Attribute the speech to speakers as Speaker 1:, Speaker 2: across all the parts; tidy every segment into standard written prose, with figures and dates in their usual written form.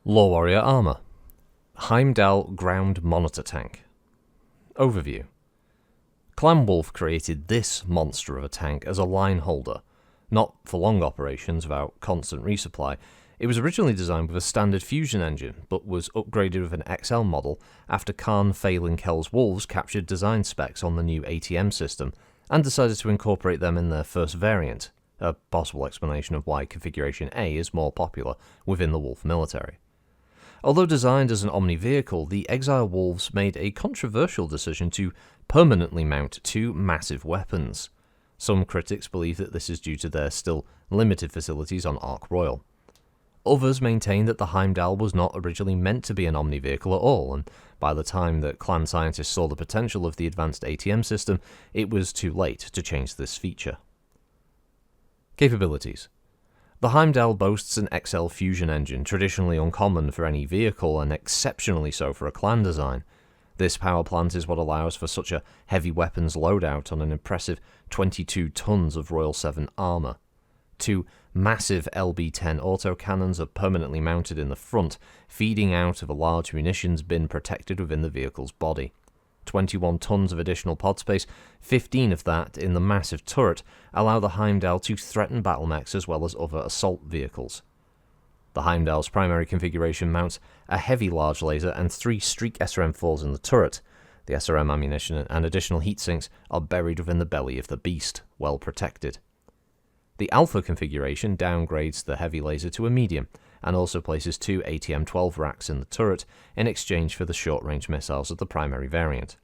Speaker 1: LoreWarrior Armour. Heimdall Ground Monitor Tank. Overview. Clan Wolf created this monster of a tank as a line holder, not for long operations without constant resupply. It was originally designed with a standard fusion engine, but was upgraded with an exile model after Khan Phelan-Kell's Wolves captured design specs on the new ATM system and decided to incorporate them in their first variant, a possible explanation of why Configuration A is more popular within the Wolf military. Although designed as an omni-vehicle, the Exile Wolves made a controversial decision to permanently mount two massive weapons. Some critics believe that this is due to their still limited facilities on Ark Royal. Others maintain that the Heimdall was not originally meant to be an omni-vehicle at all, and by the time that clan scientists saw the potential of the advanced ATM system, it was too late to change this feature. Capabilities. The Heimdall boasts an XL fusion engine, traditionally uncommon for any vehicle and exceptionally so for a clan design. This power plant is what allows for such a heavy weapons loadout on an impressive 22 tons of Royal 7 armour. Two massive LB-10 autocannons are permanently mounted in the front, feeding out of a large munitions bin protected within the vehicle's body. 21 tons of additional pod space, 15 of that in the massive turret, allow the Heimdall to threaten battle mechs as well as other assault vehicles. The Heimdall's primary configuration mounts a heavy large laser and 3 streak SRM-4s in the turret. The SRM ammunition and additional heat sinks are buried within the belly of the beast, well protected. The Alpha configuration downgrades the heavy laser to a medium, and also places 2 ATM-12 racks in the turret in exchange for the short-range missiles of the primary variant.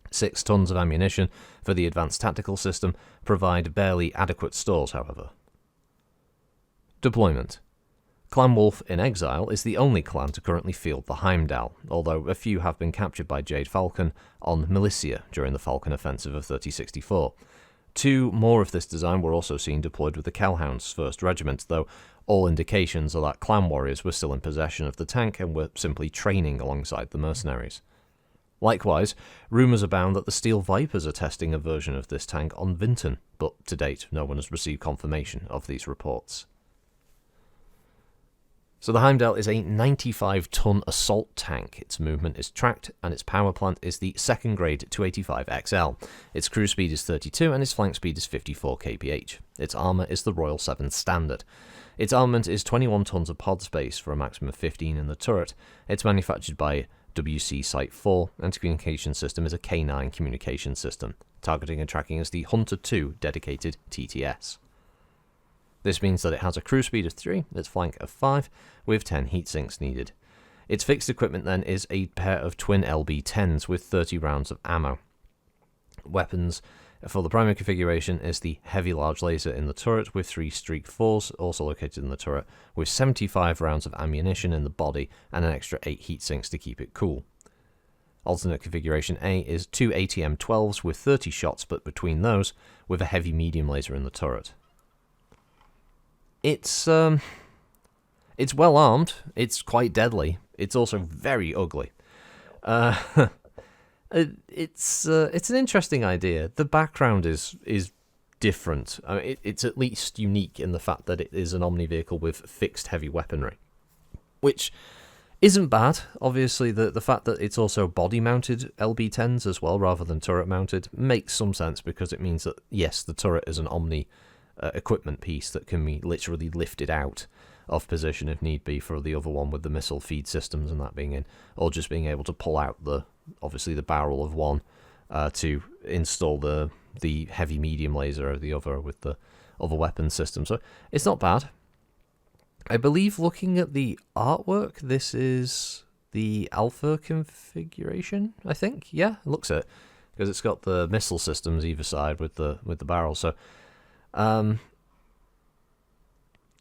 Speaker 1: 6 tons of ammunition for the advanced tactical system provide barely adequate stores, however. Deployment. Clan Wolf in Exile is the only clan to currently field the Heimdall, although a few have been captured by Jade Falcon on Militia during the Falcon Offensive of 3064. 2 more of this design were also seen deployed with the Kellhound's 1st Regiment, though all indications are that clan warriors were still in possession of the tank and were simply training alongside the mercenaries. Likewise, rumours abound that the Steel Vipers are testing a version of this tank on Vinton, but to date no one has received confirmation of these reports. So the Heimdall is a 95-ton assault tank. Its movement is tracked, and its power plant is the 2nd grade 285 XL. Its cruise speed is 32, and its flank speed is 54 kph. Its armour is the Royal 7 Standard. Its armament is 21 tons of pod space for a maximum of 15 in the turret. It's manufactured by WC Site 4, and its communication system is a K9 communication system. Targeting and tracking is the Hunter 2 dedicated TTS. This means that it has a cruise speed of 3, its flank of 5, with 10 heat sinks needed. Its fixed equipment then is a pair of twin LB-10s with 30 rounds of ammo. Weapons for the primary configuration is the heavy large laser in the turret with 3 streak 4s also located in the turret, with 75 rounds of ammunition in the body and an extra 8 heat sinks to keep it cool. Alternate configuration A is 2 ATM-12s with 30 shots, but between those, with a heavy medium laser in the turret. It's well armed. It's quite deadly. It's also very ugly. It's an interesting idea. The background is different. I mean, it's at least unique in the fact that it is an omni-vehicle with fixed heavy weaponry, which isn't bad. Obviously, the fact that it's also body-mounted LB-10s as well, rather than turret-mounted, makes some sense because it means that, yes, the turret is an omni equipment piece that can be literally lifted out of position if need be, for the other one with the missile feed systems and that being in, or just being able to pull out obviously the barrel of one to install the heavy medium laser of the other with the other weapon system. So it's not bad. I believe, looking at the artwork, this is the Alpha configuration, I think. Yeah, it looks it, because it's got the missile systems either side with the barrel. So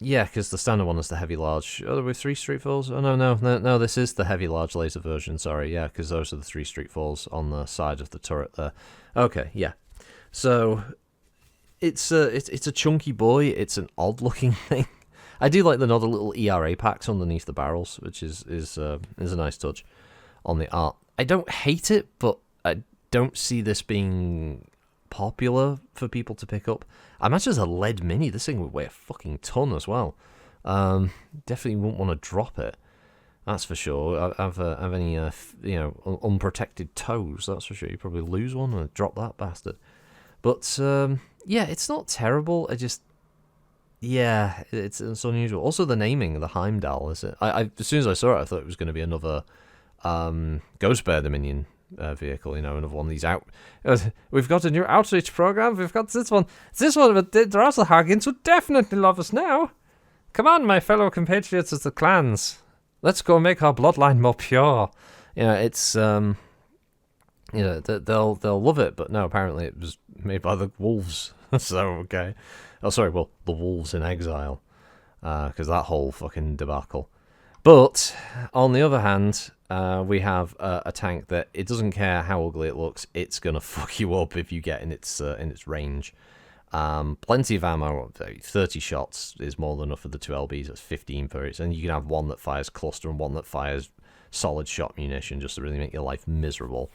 Speaker 1: yeah, because the standard one is the heavy large. Oh, with 3 streak 4s? Oh, no, this is the heavy large laser version, sorry, yeah, because those are the 3 streak 4s on the side of the turret there. Okay, yeah. So, it's a chunky boy, it's an odd looking thing. I do like the nod of little ERA packs underneath the barrels, which is a nice touch on the art. I don't hate it, but I don't see this being popular for people to pick up. I imagine as a lead mini, this thing would weigh a fucking ton as well. Definitely wouldn't want to drop it. That's for sure. Have any unprotected toes? That's for sure. You probably lose one and drop that bastard. But yeah, it's not terrible. It's unusual. Also, the naming, the Heimdall, is it? As soon as I saw it, I thought it was going to be another Ghost Bear Dominion vehicle. Another one of these out. We've got a new outreach program. We've got this one. But the Drauselhagins would definitely love us now. Come on, my fellow compatriots of the clans. Let's go make our bloodline more pure. It's they'll love it, but no, apparently it was made by the wolves. So okay. Oh, sorry. Well, the wolves in exile, because that whole fucking debacle. But on the other hand, we have a tank that it doesn't care how ugly it looks. It's gonna fuck you up if you get in its range. Plenty of ammo. 30 shots is more than enough for the 2 LBs. That's 15 per each, and you can have one that fires cluster and one that fires solid shot munition, just to really make your life miserable.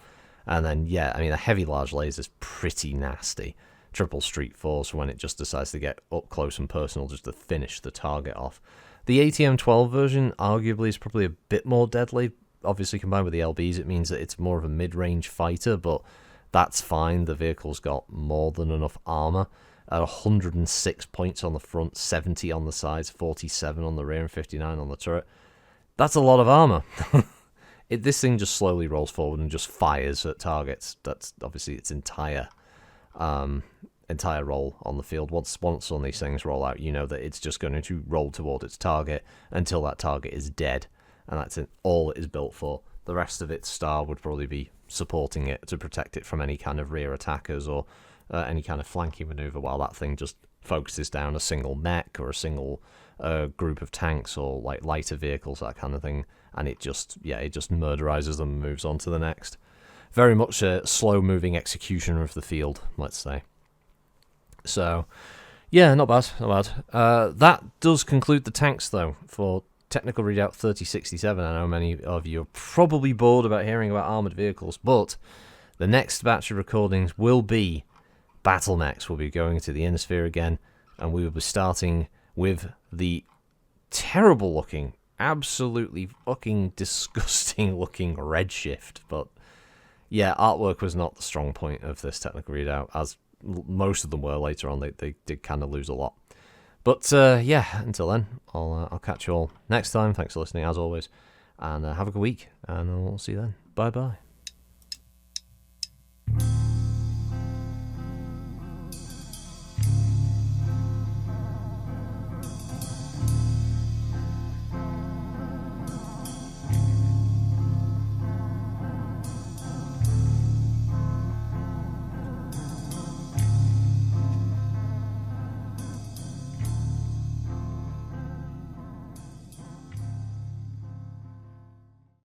Speaker 1: And then a heavy large laser is pretty nasty. Triple Street Force when it just decides to get up close and personal just to finish the target off. The ATM-12 version arguably is probably a bit more deadly. Obviously, combined with the LBs, it means that it's more of a mid-range fighter, but that's fine. The vehicle's got more than enough armor. 106 points on the front, 70 on the sides, 47 on the rear, and 59 on the turret. That's a lot of armor. This thing just slowly rolls forward and just fires at targets. That's obviously its entire role on the field. Once one of these things roll out, you know that it's just going to roll toward its target until that target is dead, and that's all it is built for. The rest of its star would probably be supporting it to protect it from any kind of rear attackers or any kind of flanking maneuver, while that thing just focuses down a single mech or a single group of tanks or like lighter vehicles, that kind of thing, and it just murderizes them and moves on to the next. Very much a slow-moving executioner of the field, let's say. So, yeah, not bad. That does conclude the tanks, though, for Technical Readout 3067. I know many of you are probably bored about hearing about armoured vehicles, but the next batch of recordings will be Battle Mechs. We'll be going to the Inner Sphere again, and we will be starting with the terrible-looking, absolutely fucking disgusting-looking Redshift, but yeah, artwork was not the strong point of this Technical Readout, as most of them were later on. They did kind of lose a lot. But yeah, until then, I'll catch you all next time. Thanks for listening, as always, and have a good week, and I'll see you then. Bye-bye.